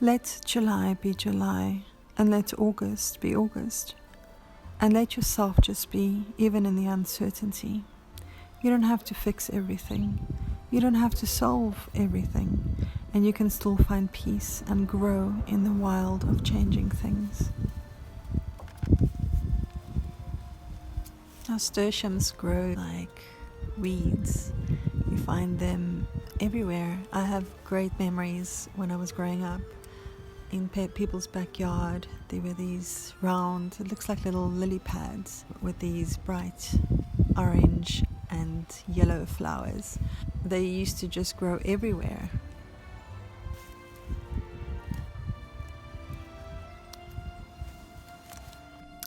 Let July be July, and let August be August, and let yourself just be, even in the uncertainty. You don't have to fix everything. You don't have to solve everything, and you can still find peace and grow in the wild of changing things. Nasturtiums grow like weeds. You find them everywhere. I have great memories when I was growing up. In people's backyard, there were these round, it looks like little lily pads with these bright orange and yellow flowers. They used to just grow everywhere.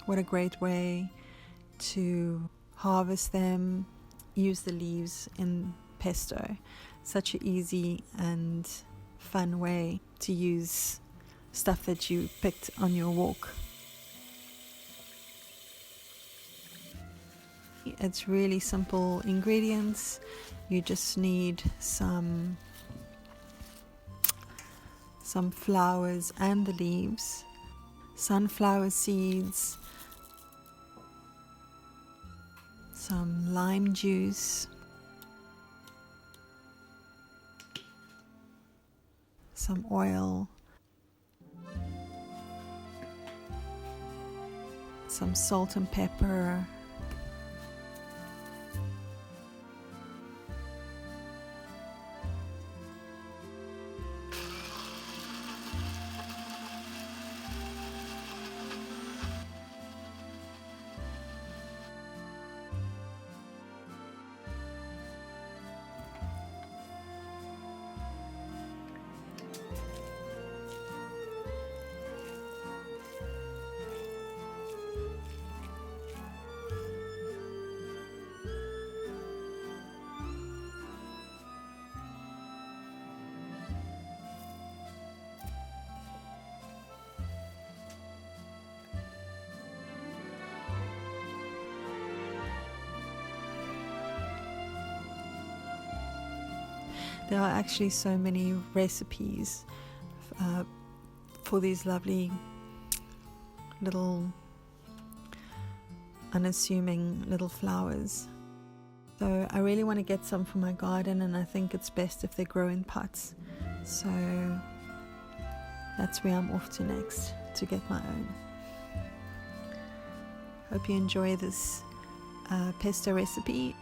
What a great way to harvest them, use the leaves in pesto. Such an easy and fun way to use stuff that you picked on your walk. It's really simple ingredients. You just need some flowers and the leaves, sunflower seeds, some lime juice, some oil, some salt and pepper, There are actually so many recipes for these lovely little unassuming little flowers. So I really want to get some for my garden, and I think it's best if they grow in pots. So that's where I'm off to next, to get my own. Hope you enjoy this pesto recipe.